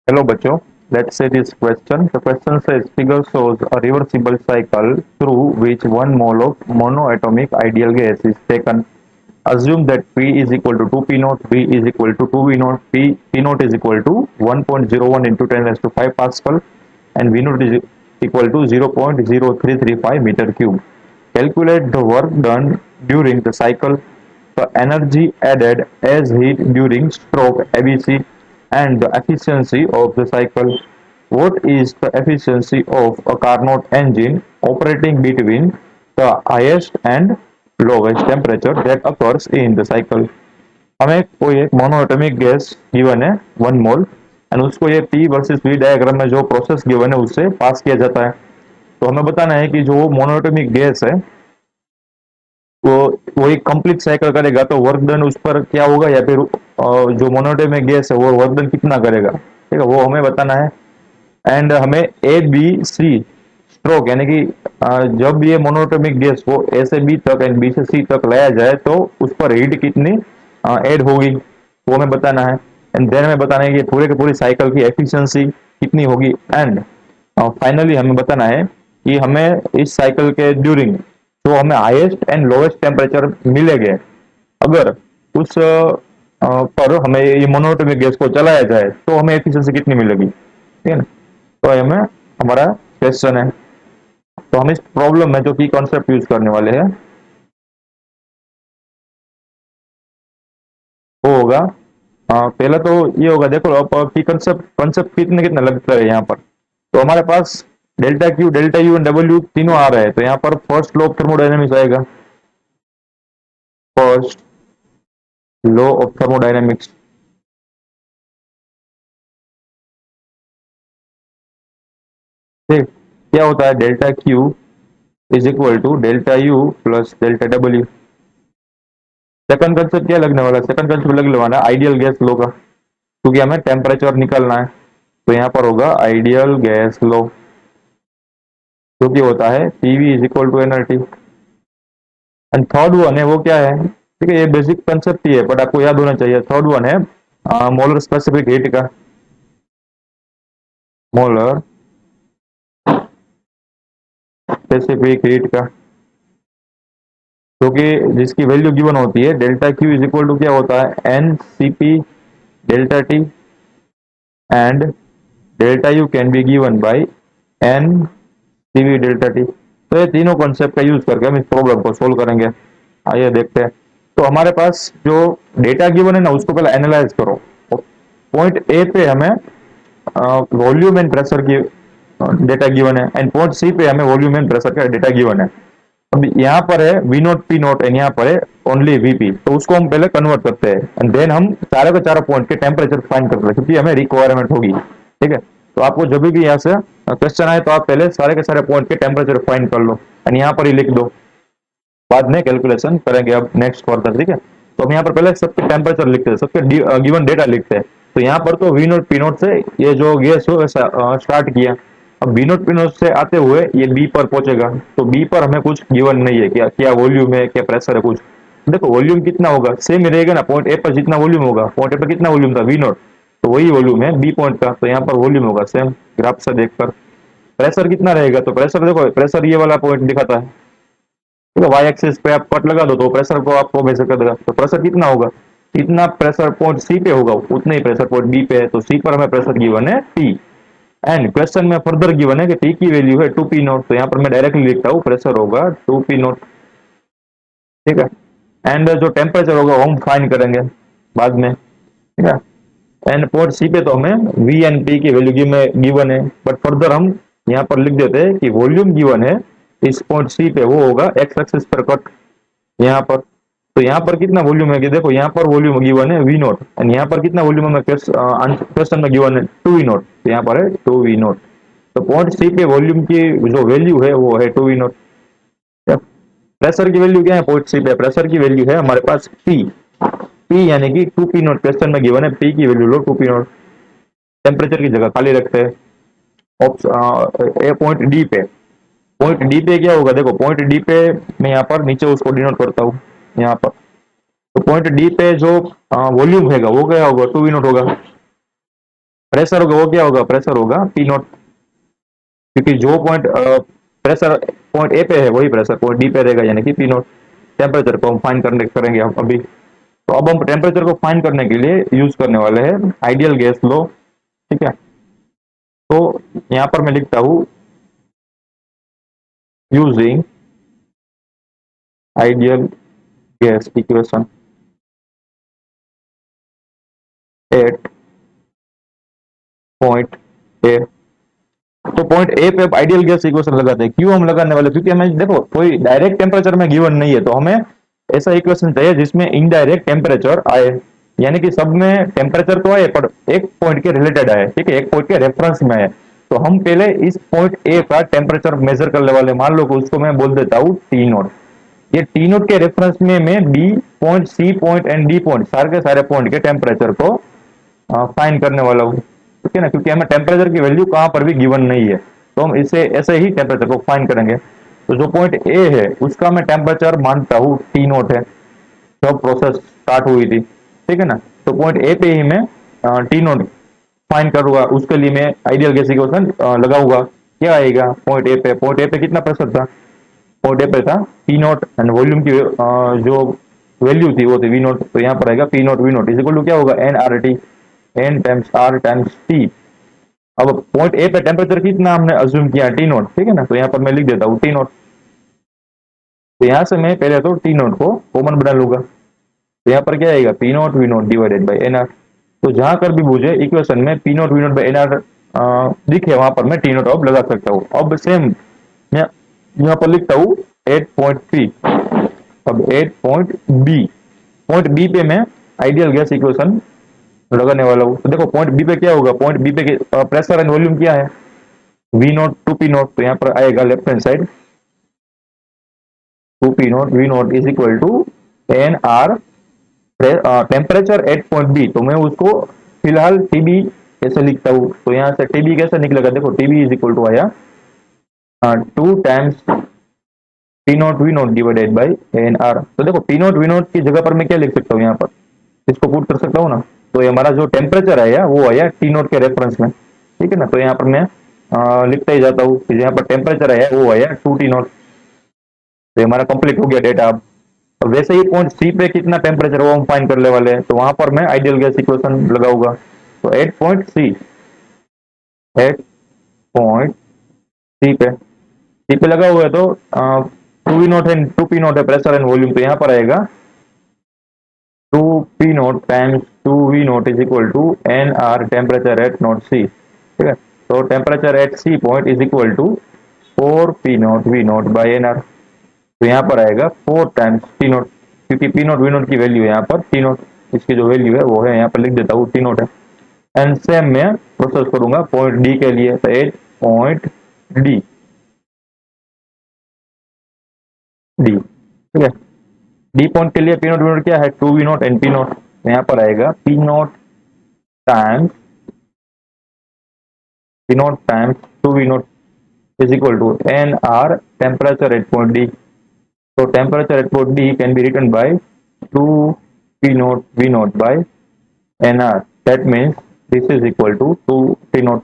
Hello बच्चों, let's say this question. The question says figure shows a reversible cycle through which one mole of monoatomic ideal gas is taken. Assume that P is equal to 2 P naught, V is equal to 2 V naught, P naught is equal to 1.01 into 10 raised to 5 Pascal, and V naught is equal to 0.0335 meter cube. Calculate the work done during the cycle, the energy added as heat during stroke ABC, and the efficiency of the cycle. What is the efficiency of a Carnot engine operating between the highest and lowest temperature that occurs in the cycle? हमें कोई एक monoatomic gas given है 1 mole and उसको ये P versus we diagram में जो process given है उससे पास किया जाता है। तो हमें बताना है कि जो मोनोएटॉमिक गैस है वो वो एक कंप्लीट साइकिल करेगा तो वर्क डन उस पर क्या होगा, या फिर जो मोनोएटॉमिक गैस है वो वर्क डन कितना करेगा, ठीक है, वो हमें बताना है। एंड हमें ए बी सी स्ट्रोक यानी कि जब ये मोनोटोमिक गैस को ए से बी तक एंड बी से सी तक लाया जाए तो उस पर हीट कितनी ऐड होगी वो हमें बताना है। एंड देन हमें बताना है कि पूरे के पूरी साइकिल की एफिशिएंसी कितनी होगी। एंड फाइनली हमें बताना है कि हमें इस साइकिल के ड्यूरिंग जो हमें हाईएस्ट एंड लोएस्ट टेम्परेचर मिलेंगे अगर उस पर हमें ये मोनोटोमिक गैस को चलाया जाए तो हमें एफिशिएंसी कितनी मिलेगी, ठीक है ना। तो ये हमें हमारा क्वेश्चन है। तो हम इस प्रॉब्लम में जो की कॉन्सेप्ट यूज करने वाले हैं वो होगा, पहला तो ये होगा, देखो अब की कंसेप्ट कंसेप्ट कितने कितने लगता है यहाँ पर। तो हमारे पास delta Q delta U and W तीनों आ रहे हैं, तो यहाँ पर फर्स्ट लॉ ऑफ थर्मोडायनेमिक्स आएगा। फर्स्ट लॉ ऑफ थर्मोडायनेमिक्स, ठीक, क्या होता है, delta Q is equal to delta U plus delta W. Second concept क्या लगने वाला है, सेकंड कंसेप्ट लगने वाला है आइडियल गैस लो का, क्योंकि हमें टेम्परेचर निकालना है। तो यहाँ पर होगा आइडियल गैस लो, जो कि होता है PV is equal to NRT. And third one है वो क्या है, ठीक है, ये बेसिक कंसेप्ट ही है बट आपको याद होना चाहिए। थर्ड वन है मोलर स्पेसिफिक हीट का, मोलर स्पेसिफिक हीट का, क्योंकि जिसकी वैल्यू गिवन होती है delta Q is equal to क्या होता है N C P delta T, and delta U can be given by N C V delta T. तो ये तीनों कॉन्सेप्ट का यूज करके हम इस प्रॉब्लम को सोल्व करेंगे। आइए देखते हैं। तो हमारे पास जो डेटा गिवन है ना उसको पहले एनालाइज करो। पॉइंट ए पे हमें वॉल्यूम एंड प्रेशर की डेटा गिवन है एंड पॉइंट सी पे हमें वॉल्यूम एंड प्रेशर का डेटा गिवन है। अब यहाँ पर है V naught P naught and यहाँ पर है ओनली वीपी, तो उसको हम पहले कन्वर्ट करते हैं एंड देन हम चारों के चारों पॉइंट के टेम्परेचर फाइंड करते हैं क्योंकि हमें रिक्वायरमेंट होगी, ठीक है। तो आपको जब भी यहाँ से क्वेश्चन आए तो आप पहले सारे के सारे पॉइंट के टेम्परेचर फाइंड कर लो एंड यहाँ पर ही लिख दो, बाद में कैलकुलेशन करेंगे अब नेक्स्ट फर्दर, ठीक है। तो हम यहाँ पर पहले सबके टेम्परेचर लिखते हैं, सबके गिवन डेटा लिखते हैं। तो यहाँ पर तो वी नोट पी नोट से ये जो गैस हो स्टार्ट किया। अब बी नोट पी नोट से आते हुए ये बी पर पहुंचेगा, तो बी पर हमें कुछ गिवन नहीं है, क्या क्या वॉल्यूम है क्या प्रेशर है कुछ। देखो वॉल्यूम कितना होगा सेम ही रहेगा ना, पॉइंट ए पर जितना वॉल्यूम होगा, पॉइंट ए पर कितना वॉल्यूम था वी नोट, तो वही वॉल्यूम है बी पॉइंट का, तो यहाँ पर वॉल्यूम होगा सेम ग्राफ से देखकर। प्रेशर कितना रहेगा, तो प्रेशर देखो प्रेशर ये वाला पॉइंट दिखाता है, ठीक है, वाई एक्सिस पे आप कट लगा दो तो प्रेशर को आपको वैसे कर देगा। तो प्रेशर कितना होगा, इतना प्रेशर पॉइंट सी पे होगा उतना ही प्रेशर पॉइंट बी पे है, तो सी पर हमें प्रेशर गिवन है टी। एंड क्वेश्चन में फर्दर गिवन है कि टी की वैल्यू है 2 पी नॉट, तो यहाँ पर मैं डायरेक्टली लिखता हूँ प्रेशर होगा 2 पी नॉट, ठीक है। एंड जो टेम्परेचर होगा वो हम फाइंड करेंगे बाद में, ठीक है। एंड पॉइंट सी पे तो हमें वी एंड टी की वैल्यू गिवन है, बट फर्दर हम यहाँ पर लिख देते हैं कि वॉल्यूम गिवन है इस पॉइंट सी पे, वो होगा एक्स एक्सिस पर कट यहाँ पर। तो यहाँ पर कितना वॉल्यूम है कि देखो यहाँ पर वॉल्यूम गिवन है वी नोट एंड यहाँ पर कितना वॉल्यूम हमें क्वेश्चन में गिवन है 2 वी नोट, तो यहाँ पर है 2 वी नोट। तो पॉइंट सी पे वॉल्यूम की जो वैल्यू है वो है 2 वी नोट। प्रेशर की वैल्यू क्या है पॉइंट सी पे, प्रेशर की वैल्यू है हमारे पास पी, पी यानी कि 2 पी नोट क्वेश्चन में गिवन है, पी की वैल्यू लो 2 पी नोट। टेम्परेचर की जगह खाली रखते हैं। पॉइंट डी पे, पॉइंट डी पे क्या होगा, देखो पॉइंट डी पे मैं यहाँ पर नीचे उसको डिनोट करता हूँ यहाँ पर। तो पॉइंट डी पे जो वॉल्यूम हैगा वो क्या होगा 2 वी नोट होगा। प्रेशर होगा वो क्या होगा, प्रेशर होगा पी नॉट, क्योंकि जो पॉइंट प्रेशर पॉइंट ए पे है वही प्रेशर पॉइंट डी पे रहेगा, यानी कि पी नॉट। टेम्परेचर को हम फाइंड करने करेंगे हम अभी। तो अब हम टेम्परेचर को फाइंड करने के लिए यूज करने वाले हैं आइडियल गैस लॉ, ठीक है। तो यहाँ पर मैं लिखता हूँ using ideal gas equation at point A. तो पॉइंट ए पे आइडियल गैस इक्वेशन लगाते हैं। क्यों हम लगाने वाले, क्योंकि हमें देखो कोई डायरेक्ट टेम्परेचर में गिवन नहीं है, तो हमें ऐसा इक्वेशन चाहिए जिसमें इनडायरेक्ट टेम्परेचर आए, यानी कि सब में टेम्परेचर तो आए पर एक पॉइंट के रिलेटेड आए, ठीक है, एक पॉइंट के रेफरेंस में आए। तो हम पहले इस पॉइंट ए का टेम्परेचर मेजर करने वाले, मान लो कि उसको मैं बोल देता हूँ टी नोट। ये टी नोट के रेफरेंस में मैं B point, C point and D point सारे के सारे पॉइंट के टेम्परेचर को फाइंड करने वाला हूँ, ठीक है ना, क्योंकि हमें टेम्परेचर की वैल्यू कहाँ पर भी गिवन नहीं है, तो हम इसे ऐसे ही टेम्परेचर को फाइंड करेंगे। तो जो पॉइंट ए है उसका मैं टेम्परेचर मानता हूँ टी नोट है, जब प्रोसेस स्टार्ट हुई थी, ठीक है ना। तो पॉइंट ए पे ही मैं टी नोट फाइंड करूंगा, उसके लिए मैं आइडियल गैस इक्वेशन लगाऊंगा। क्या आएगा पॉइंट ए पे, पॉइंट ए पे कितना प्रेशर था, पॉइंट ए पे था पी नोट, एंड वॉल्यूम की जो वैल्यू थी वो थी वी नोट। तो यहाँ पर आएगा P naught V naught is equal to क्या होगा, N R T, N times R times T. अब पॉइंट ए पे टेम्परेचर कितना हमने अज्यूम किया टी नोट, ठीक है ना, तो यहाँ पर मैं लिख देता हूँ टी नोट। तो यहाँ से मैं पहले तो टी नोट को कॉमन बना लूंगा, तो यहाँ पर क्या आएगा P naught V naught divided by N R. तो जहां कर भी मुझे इक्वेशन में P naught V naught by N R दिखे वहां पर मैं टी नोट अब लगा सकता हूँ। अब सेम मैं यहाँ पर लिखता हूँ 8.3। अब 8.b, पॉइंट बी पे मैं आइडियल गैस इक्वेशन लगाने वाला हूँ। तो देखो पॉइंट बी पे क्या होगा, पॉइंट बी पे प्रेशर एंड वॉल्यूम क्या है, V naught two P naught. तो यहाँ पर आएगा left hand side two P naught V naught is equal to N R temperature at point B. तो मैं उसको फिलहाल टीबी कैसे लिखता हूँ, तो यहाँ से टीबी कैसे निकलेगा, देखो टीबी इज इक्वल टू आया two times P naught V naught divided by N R. तो देखो पी नोट वी नोट की जगह पर मैं क्या लिख सकता हूँ, यहाँ पर इसको पुट कर सकता हूँ ना। तो ये हमारा जो टेम्परेचर आया वो आया टी नोट के रेफरेंस में, ठीक है ना। तो यहाँ पर मैं लिखता ही जाता हूँ कि यहाँ पर टेम्परेचर आया वो आया टू टी नोट। तो हमारा कंप्लीट हो गया डेटा। अब वैसे ही पॉइंट सी पे कितना टेम्परेचर वो हम फाइंड करने वाले हैं, तो वहां पर मैं आइडियल गैस इक्वेशन लगाऊंगा। तो at point C, at point C पे लगा हुआ है, तो टू वी नोट है, टू पी नोट है प्रेशर एंड वॉल्यूम। तो यहाँ पर आएगा two P naught times two V naught is equal to N R temperature at naught C, ठीक है। तो temperature at C point is equal to four P naught V naught by N R. तो यहाँ पर आएगा four times T note, क्योंकि P naught V naught की value है यहाँ पर टी नोट, इसकी जो वैल्यू है वो है यहाँ पर लिख देता हूँ टी नोट है। एंड सेम मैं प्रोसेस करूंगा पॉइंट डी के लिए। तो एट पॉइंट डी, डी, ठीक है। डी पॉइंट के लिए पी नोट वी नोट क्या है, two V naught and P naught. तो यहाँ पर आएगा P naught times two V naught is equal to N R temperature at point D. तो temperature at point D can be written by two P naught V naught by N R, that means this is equal to two T naught.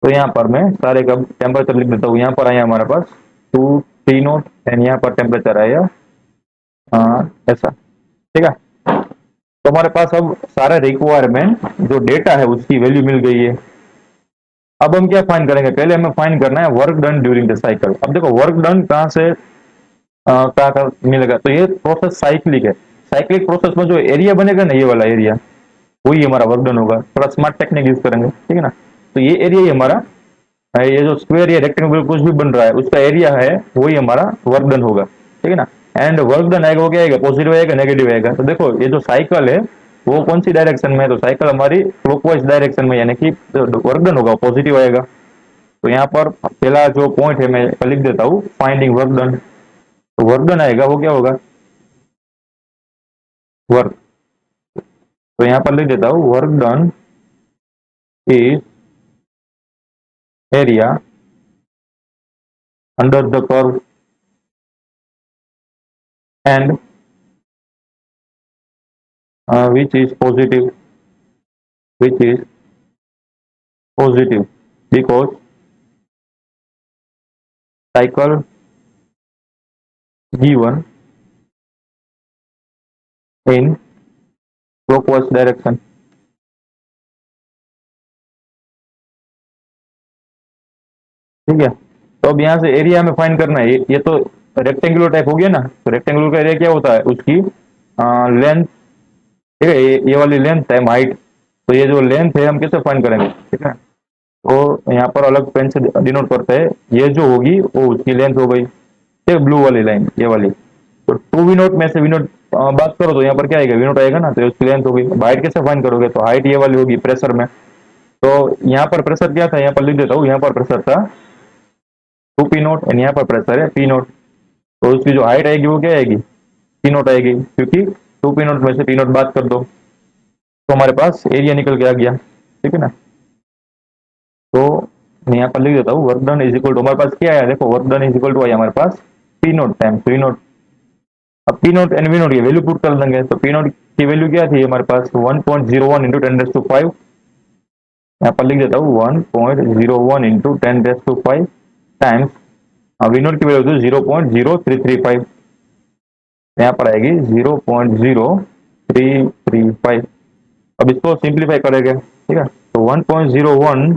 तो यहाँ पर मैं सारे का temperature लिख देता हूँ। यहाँ पर आया हमारे पास टू टी नोट एंड यहाँ पर टेम्परेचर आया ऐसा, ठीक है। तो हमारे पास अब सारे रिक्वायरमेंट जो डेटा है उसकी वैल्यू मिल गई है। अब हम क्या फाइंड करेंगे, पहले हमें फाइंड करना है work done during the cycle. अब देखो वर्क डन कहाँ से कहाँ मिलेगा, तो ये प्रोसेस साइक्लिक है। साइक्लिक प्रोसेस में जो एरिया बनेगा ना, ये वाला एरिया वही हमारा वर्क डन होगा। थोड़ा स्मार्ट टेक्निक यूज करेंगे, ठीक है ना। तो ये एरिया ही हमारा ये जो स्क्वायर या रेक्टेंगल कुछ भी बन रहा है उसका एरिया है, वही हमारा वर्क डन होगा, ठीक है ना। एंड वर्क डन आएगा वो क्या आएगा, पॉजिटिव आएगा नेगेटिव आएगा। तो देखो ये जो साइकिल है वो कौन सी डायरेक्शन में है, तो साइकिल हमारी क्लॉकवाइज डायरेक्शन में, यानी कि वर्क डन होगा पॉजिटिव आएगा। तो यहाँ पर पहला जो पॉइंट है मैं लिख देता हूँ फाइंडिंग वर्क डन। तो वर्क डन आएगा वो क्या होगा, वर्क। तो यहाँ पर लिख देता हूँ work done is area under the curve and which is positive, which is positive because cycle given in clockwise direction. ठीक है, तो अब यहाँ से एरिया हमें फाइंड करना है। ये तो रेक्टेंगुलर टाइप हो गया ना, तो रेक्टेंगुलर का एरिया क्या होता है, उसकी लेंथ। ठीक है, ये वाली लेंथ है हाइट, तो ये जो लेंथ है हम कैसे फाइंड करेंगे, ठीक है। तो यहाँ पर अलग पेन से डिनोट करते हैं, ये जो होगी वो उसकी लेंथ हो गई, ठीक, ब्लू वाली लाइन ये वाली। तो टू वी नोट में से वी नोट बात करो तो यहाँ पर क्या आएगा, वी नोट आएगा ना, तो उसकी लेंथ हो गई। हाइट कैसे फाइंड करोगे, तो हाइट ये वाली होगी प्रेशर में। तो यहाँ पर प्रेशर क्या था, यहाँ पर लिख देता हूँ, यहाँ पर प्रेशर था टू पी नोट एंड यहाँ पर प्रेशर है पी नोट। तो उसकी जो हाइट आएगी वो क्या आएगी, पी नोट आएगी, क्योंकि टू पी नोट में से पी नोट बात कर दो तो हमारे पास एरिया निकल के आ गया, ठीक है ना। तो मैं यहाँ पर लिख देता हूँ, work done is equal to, हमारे पास क्या आया, देखो work done is equal to आया हमारे पास P naught times V naught. अब P naught and V naught की वैल्यू पुट कर देंगे, तो पी नोट की वैल्यू क्या थी हमारे पास 1.01 इंटू 10⁵ यहाँ पर लिख देता हूँ 1.01 इंटू 10⁵ टाइम्स वी नोट की वैल्यू 0.0335, यहाँ पर आएगी 0.0335। अब इसको सिंप्लीफाई करेंगे, ठीक है, तो 1.01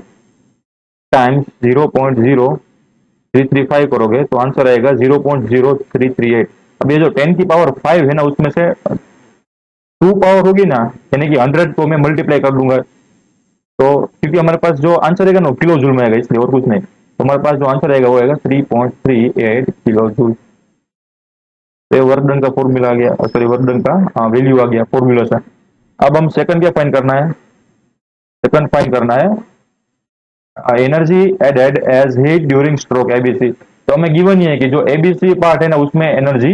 टाइम्स 0.0335 करोगे तो आंसर आएगा 0.0338। अब ये जो 10 की पावर 5 है ना, उसमें से 2 पावर होगी ना, यानी कि 100 को मैं मल्टीप्लाई कर दूंगा, तो क्योंकि हमारे पास जो आंसर आएगा ना किलो जूल में आएगा, इसलिए और कुछ नहीं। तो हमारे पास जो आंसर आएगा वो आएगा 3.38 किलो जूल। तो वर्क डन का फॉर्मूला आ गया, सॉरी वर्क डन का वैल्यू आ गया फॉर्मूला से। अब हम सेकंड क्या फाइंड करना है, सेकंड फाइंड करना है energy added as heat during stroke ABC. तो हमें गिवन ये है कि जो एबीसी पार्ट है ना उसमें एनर्जी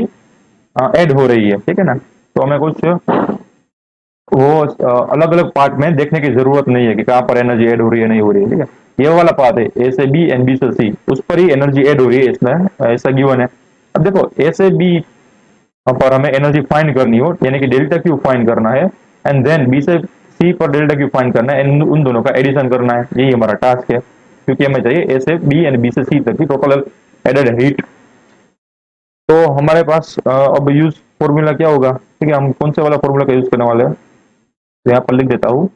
ऐड हो रही है, ठीक है ना। तो हमें कुछ वो अलग अलग पार्ट में देखने की जरूरत नहीं है कि कहाँ पर एनर्जी ऐड हो रही है नहीं हो रही है, ठीक है। ये वाला पार्ट है ए से बी एंड बी से सी, उस पर ही एनर्जी ऐड हो रही है, इसमें ऐसा गिवन है। अब देखो ए से बी पर हमें एनर्जी फाइंड करनी हो, यानी कि डेल्टा क्यू फाइंड करना है, एंड देन बी से सी पर डेल्टा क्यू फाइंड करना है, एंड उन दोनों का एडिशन करना है, यही हमारा टास्क है, क्योंकि हमें चाहिए ए से बी एंड बी से सी तक की टोटल एडेड हीट। तो हमारे पास अब यूज फॉर्मूला क्या होगा, ठीक है, हम कौन से वाला फॉर्मूला का यूज करने वाले हैं, तो यहाँ पर लिख देता हूँ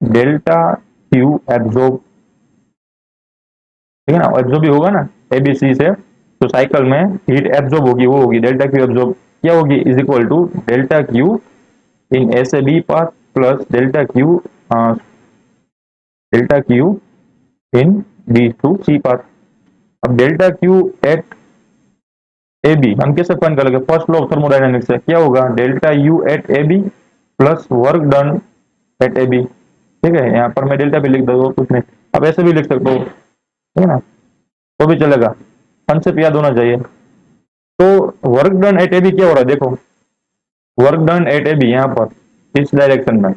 डेल्टा क्यू एब्जॉर्ब, ठीक है ना, एब्जॉर्ब भी होगा ना एबीसी से, तो साइकिल में हीट एब्जॉर्ब होगी, वो होगी डेल्टा क्यू एब्जॉर्ब, क्या होगी, is equal to delta Q in A से B path plus delta Q in B to C path. अब delta Q at A B हम कैसे फाइंड करेंगे, फर्स्ट लॉ ऑफ थर्मोडायनेमिक्स से क्या होगा, delta U at A B plus work done at A B. ठीक है, यहाँ पर मैं डेल्टा भी लिख दूंगा, कुछ नहीं, अब ऐसे भी लिख सकते हो, ठीक है ना, तो भी चलेगा, कंसेप्ट याद होना चाहिए। तो work done at A B क्या हो रहा है, देखो work done at A B यहाँ पर इस डायरेक्शन में,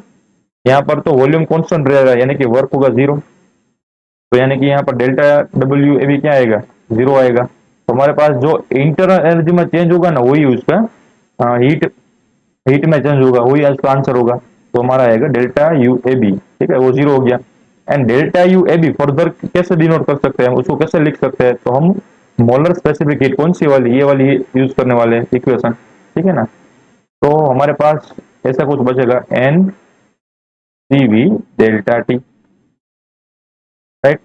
यहाँ पर तो वॉल्यूम कांस्टेंट रहेगा, यानी कि वर्क होगा जीरो, तो यानी कि यहाँ पर डेल्टा डब्ल्यू ए बी क्या आएगा, जीरो आएगा। तो हमारे पास जो इंटरनल एनर्जी में चेंज होगा ना वही उसका हीट हीट में चेंज होगा, वही इसका आंसर होगा। तो हमारा आएगा डेल्टा यू ए बी, ठीक है, वो जीरो हो गया। And delta U A be further कैसे डिनोट कर सकते हैं, उसको कैसे लिख सकते हैं, तो हम मोलर स्पेसिफिक हीट कौन सी वाली, ये वाली यूज करने वाले इक्वेशन, ठीक है ना। तो हमारे पास ऐसा कुछ बचेगा N C V delta T, right.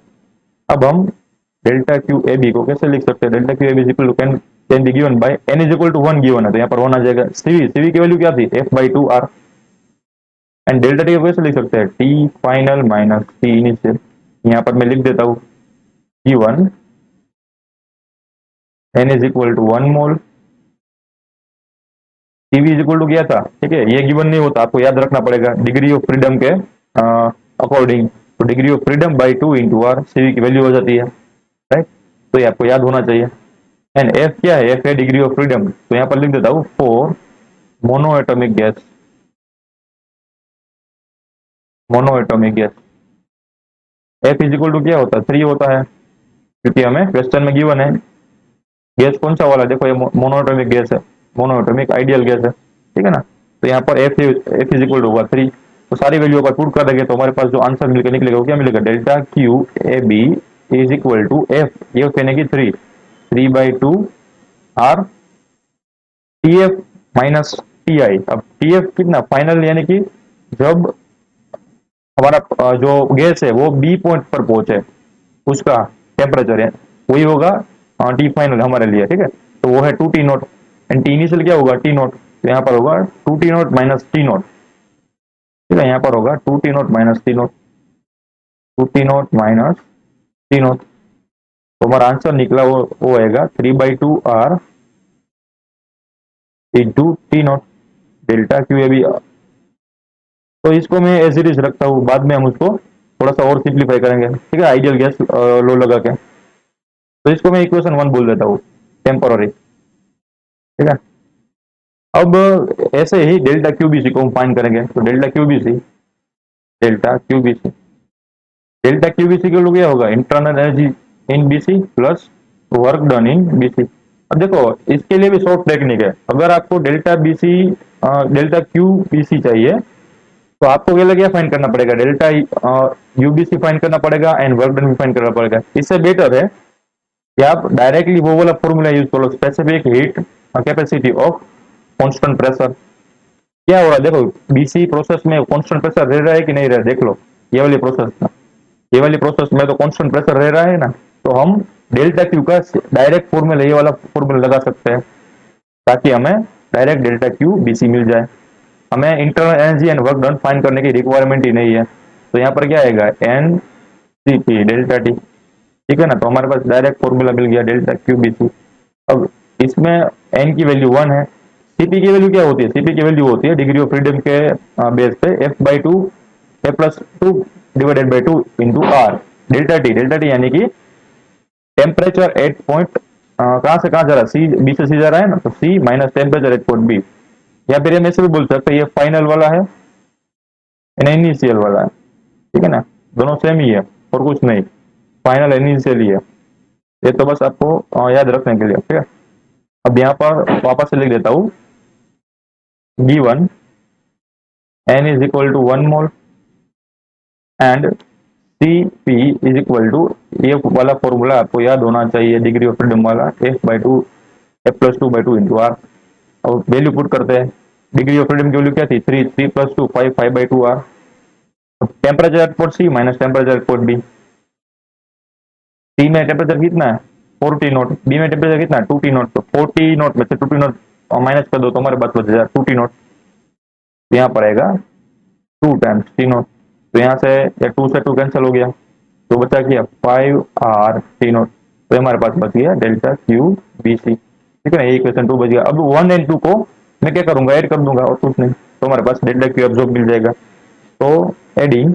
अब हम डेल्टा क्यू ए बी को कैसे लिख सकते हैं, delta Q A B equal to can be given by N is equal to 1 given है, तो यहाँ पर 1 आ जाएगा। सीवी की वैल्यू क्या थी, F by two R, and delta T को कैसे लिख सकते हैं, T final minus T initial. यहाँ पर मैं लिख देता हूँ given N is equal to 1 mole, TV is equal to क्या था, ठीक है, ये गिवन नहीं होता, आपको याद रखना पड़ेगा डिग्री ऑफ फ्रीडम के अकॉर्डिंग, तो degree of freedom by two into R CV की वैल्यू हो जाती है, राइट। तो ये आपको याद होना चाहिए। एंड एफ क्या है, एफ है डिग्री ऑफ फ्रीडम, तो यहाँ पर लिख देता हूँ for mono atomic gas, mono atomic gas F is equal to क्या होता है, 3 होता है, क्योंकि हमें क्वेश्चन में गिवन है गैस कौन सा वाला, देखो ये मोनो एटॉमिक गैस है, मोनो एटॉमिक आइडियल गैस है, ठीक है ना। तो यहाँ पर एफ इज इक्वल टू होगा 3। तो सारी वैल्यू अगर पुट कर देंगे तो हमारे पास जो आंसर मिलकर निकलेगा वो क्या मिलेगा, delta Q A B is equal to F, ये यानी कि 3 R T F minus T I. अब टी एफ कितना फाइनल, यानी कि जब हमारा जो गैस है वो बी पॉइंट पर पहुंचे उसका टेम्परेचर है, वही होगा टी फाइनल हमारे लिए, ठीक है। तो वो है 2 T0 एंड टी इनिशियल क्या होगा, T0, तो यहाँ पर होगा 2 T0 माइनस T0, ठीक है। यहाँ पर होगा 2 T0 minus T0, 2 T0 minus T0, तो हमारा आंसर निकला वो आएगा 3/2 R into T0 delta Q A B. तो इसको मैं एज इट इज रखता हूँ, बाद में हम उसको थोड़ा सा और सिंप्लीफाई करेंगे, ठीक है, आइडियल गैस लो लगा के। तो इसको मैं इक्वेशन 1 बोल देता हूँ, टेम्पोररी, ठीक है। अब ऐसे ही डेल्टा क्यूबीसी को हम फाइंड करेंगे, तो डेल्टा क्यूबीसी के लिए क्या होगा, internal energy in BC plus work done in BC. अब देखो इसके लिए भी शॉर्ट टेक्निक है, अगर आपको डेल्टा क्यू बीसी चाहिए तो आपको क्या फाइंड करना पड़ेगा, डेल्टा यूबीसी फाइंड करना पड़ेगा एंड वर्क डन भी फाइंड करना पड़ेगा। इससे बेटर है कि आप डायरेक्टली वो वाला फॉर्मूला यूज करो, specific heat capacity of constant pressure. क्या हो रहा है देखो, बीसी प्रोसेस में कांस्टेंट प्रेशर रह रहा है कि नहीं रहा, देख लो। ये वाली प्रोसेस में ये वाली प्रोसेस में तो कांस्टेंट प्रेशर रह रहा है ना, तो हम डेल्टा क्यू का डायरेक्ट फॉर्मूला, ये वाला फॉर्मूला लगा सकते हैं ताकि हमें डायरेक्ट डेल्टा क्यू बीसी मिल जाए। हमें internal energy and work done find करने की रिक्वायरमेंट ही नहीं है। तो यहाँ पर क्या आएगा, N C P delta T, ठीक है ना। तो हमारे पास डायरेक्ट फॉर्मूला मिल गया डेल्टा क्यू बीसी। अब इसमें एन की वैल्यू 1 है, सीपी की वैल्यू क्या होती है, सीपी की वैल्यू होती है डिग्री ऑफ फ्रीडम के बेस पे F/2 F+2 divided by 2 into R. Delta T यानी कि टेम्परेचर एट पॉइंट कहां से कहां जा रहा है, सी बी से सी जा रहा है ना, तो C minus temperature at point B. या फिर हम ऐसे भी बोल सकते हैं ये फाइनल वाला है, इनिशियल वाला है, ठीक है ना, दोनों सेम ही है और कुछ नहीं, फाइनल इनिशियल ही है। ये तो बस आपको याद रखने के लिए, ठीक है। अब यहाँ पर वापस से लिख देता हूँ, given n is equal to 1 mole and Cp is equal to, ये वाला फॉर्मूला आपको याद होना चाहिए, डिग्री ऑफ फ्रीडम वाला, F+2 इंटू आर। और वैल्यू पुट करते हैं, डिग्री ऑफ फ्रीडम की वैल्यू क्या थी, 3 + 2 5 5/2 R. Temperature at port C minus temperature at port B. T में टेम्परेचर कितना है 4 T0, बी में टेम्परेचर कितना है 2 T0, तो 4 T0 में से 2 T0 माइनस कर दो तो हमारे पास बच जाएगा 2 T0। तो यहाँ पर आएगा 2 टाइम्स T0, तो यहाँ से 2 से 2 कैंसिल हो गया, तो बचा क्या 5R T0। तो हमारे पास बच गया डेल्टा क्यू बी सी, ठीक है ना, ये इक्वेशन 2 बच गया। अब 1 एंड 2 को मैं क्या करूंगा, ऐड कर दूंगा और कुछ नहीं, तो हमारे पास डेल्टा क्यू एब्जॉर्ब मिल जाएगा। तो एडिंग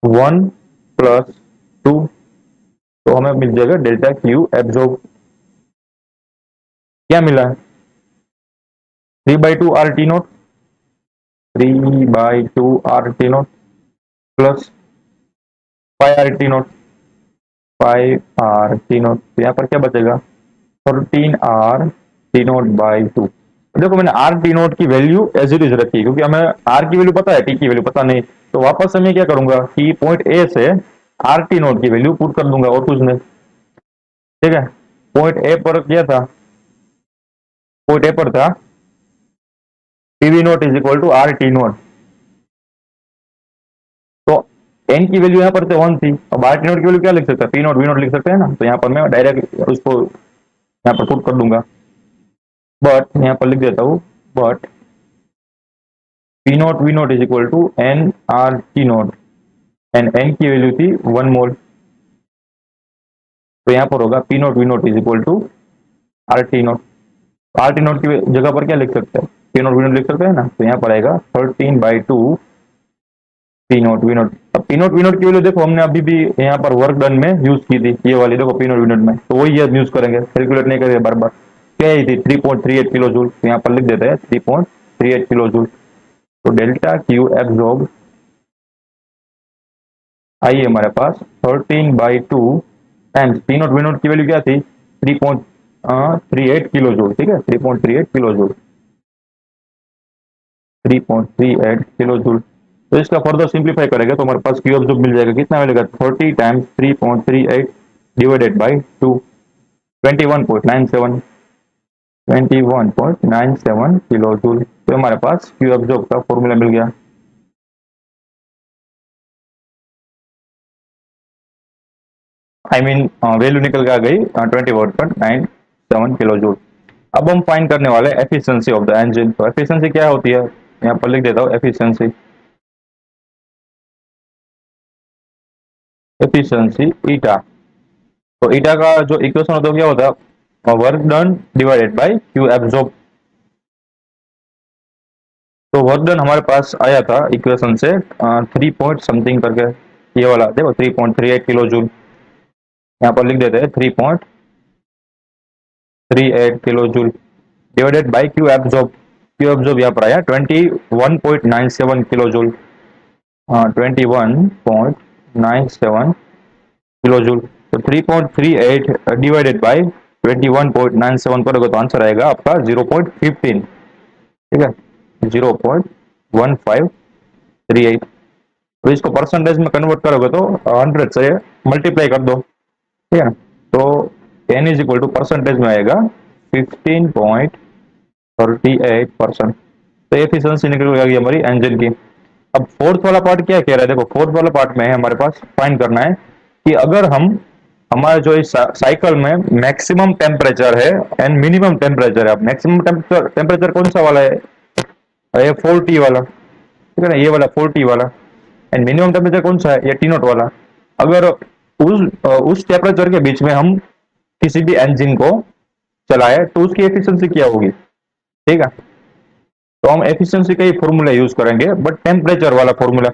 1 + 2, तो हमें मिल जाएगा डेल्टा क्यू एब्जॉर्ब, क्या मिला है 3/2 are T0, 3/2 are T0 plus 5R T0, 5R T0, तो यहाँ पर क्या बचेगा 13R T0/2। देखो मैंने आर टी नोट की वैल्यू एज इट इज रखी, क्योंकि हमें आर की वैल्यू पता है, टी की वैल्यू पता नहीं। तो वापस से मैं क्या करूंगा कि पॉइंट ए से आर टी नोट की वैल्यू पुट कर दूंगा और कुछ नहीं, ठीक है। पॉइंट ए पर क्या था, पॉइंट ए पर था TV naught is equal to R T naught, तो एन की वैल्यू यहाँ पर तो 1 थी। अब आर टी नोट की वैल्यू क्या लिख सकते हैं, पी नोट वी नोट लिख सकते हैं ना, तो यहाँ पर मैं डायरेक्ट उसको यहाँ पर पुट कर दूंगा। बट यहाँ पर लिख देता हूँ, but P naught V naught is equal to N R T naught and N की वैल्यू थी 1 मोल, तो यहाँ पर होगा P naught V naught is equal to R T naught. R T naught की जगह पर क्या लिख सकते हैं, पी नोट वी नोट लिख सकते हैं ना, तो यहाँ पर आएगा 13/2 पी नोट वी नोट। अब पी नोट वी नोट की वैल्यू देखो हमने अभी भी यहाँ पर वर्क डन में यूज की थी, ये वाली देखो पी नोट वी नोट में, तो वही यूज करेंगे, कैलकुलेट नहीं करेंगे बार बार। क्या ही थी 3.38 किलो जूल, तो यहाँ पर लिख देते हैं 3.38 किलो जूल। तो डेल्टा क्यू एब्जॉर्ब आई हमारे पास 13/2 times P naught V naught की वैल्यू क्या थी 3.38 किलो जूल, ठीक है, 3.38 किलो जूल। 3.38 kilo joule. तो इसका फर्दर सिंप्लीफाई करेंगे तो हमारे पास क्यू ऑब्जॉर्ब मिल जाएगा, कितना मिलेगा 30 times 3.38 divided by 2, 21.97 21.97 kilo joule. तो हमारे पास क्यू ऑब्जॉर्ब का फॉर्मूला मिल गया। आई मीन वैल्यू निकल के आ गई 21.97 किलो जूल। अब हम फाइंड करने वाले एफिशिएंसी ऑफ द इंजन। तो एफिशिएंसी क्या होती है, यहाँ पर लिख देता हूँ एफिशिएंसी। एफिशिएंसी ईटा, तो ईटा का जो इक्वेशन होता है क्या होता है, work done divided by Q absorb. तो वर्क डन हमारे पास आया था इक्वेशन से 3 पॉइंट समथिंग करके, ये वाला देखो 3.38 किलो जूल। यहाँ पर लिख देते हैं 3.38 kilo joule divided by Q absorb. Q absorb यहाँ पर आया 21.97 किलो जूल, 21.97 किलो जूल। तो 3.38 डिवाइडेड बाय 21.97 करोगे तो आंसर आएगा आपका 0.15, ठीक है, 0.1538। तो इसको परसेंटेज में कन्वर्ट करोगे तो 100 से मल्टीप्लाई कर दो, ठीक है। तो n is equal to percentage में आएगा 15.38%। तो एफिशिएंसी निकल गई हमारी इंजन की। अब फोर्थ वाला पार्ट क्या कह रहा है, देखो फोर्थ वाला पार्ट में हमारे पास फाइंड करना है कि अगर हम हमारे जो इस साइकिल में मैक्सिमम टेम्परेचर है एंड मिनिमम टेम्परेचर है, अब मैक्सिमम टेम्परेचर कौन सा वाला है, ये 4T वाला, ठीक है ना, ये वाला 4T वाला। एंड मिनिमम टेम्परेचर कौन सा है, ये T0 वाला। अगर उस टेम्परेचर के बीच में हम किसी भी इंजन को चलाए तो उसकी एफिशिएंसी क्या होगी, ठीक है। तो हम एफिशिएंसी का ही फॉर्मूला यूज करेंगे, बट टेम्परेचर वाला फॉर्मूला।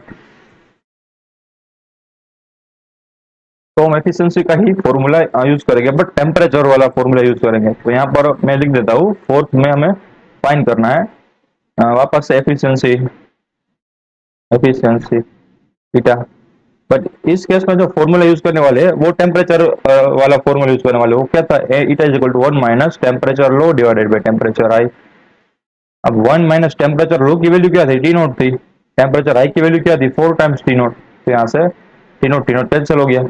तो हम एफिशिएंसी का ही फॉर्मूला यूज करेंगे, बट टेम्परेचर वाला फॉर्मूला यूज करेंगे। तो यहाँ पर मैं लिख देता हूँ, फोर्थ में हमें फाइंड करना है वापस से एफिशिएंसी, एफिशिएंसी थीटा। बट इस केस में जो फॉर्मूला यूज करने वाले हैं वो टेम्परेचर वाला फॉर्मूला यूज करने वाले, वो क्या था, eta is equal to 1 minus temperature low divided by temperature high. अब 1 माइनस टेम्परेचर लो की वैल्यू क्या थी, टी नोट थी। टेम्परेचर हाई की वैल्यू क्या थी, 4 टाइम्स टी नोट। तो यहाँ से टी नोट कैंसिल हो गया,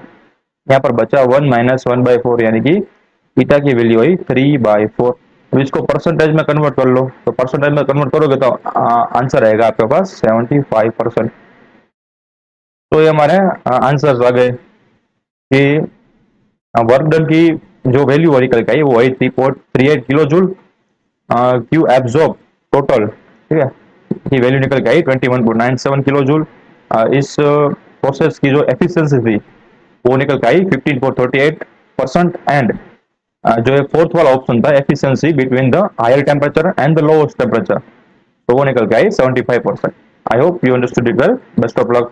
यहाँ पर बचा 1 माइनस 1/4, यानी कि ईटा की वैल्यू हुई 3/4। तो इसको परसेंटेज में कन्वर्ट कर लो, तो परसेंटेज में कन्वर्ट करोगे तो आंसर आएगा आपके पास 75%। तो ये हमारे आंसर्स आ गए कि वर्क डन की जो वैल्यू निकल के आई वो आई 3.38 kilo joule, Q absorb total, ठीक है, की वैल्यू निकल के आई 21.97 किलो जूल। इस प्रोसेस की जो एफिशिएंसी थी वो निकल के आई 15.38%। एंड जो फोर्थ वाला ऑप्शन था efficiency between the higher temperature and the lowest temperature, तो वो निकल के आई 75%। I hope you understood it well. Best of luck.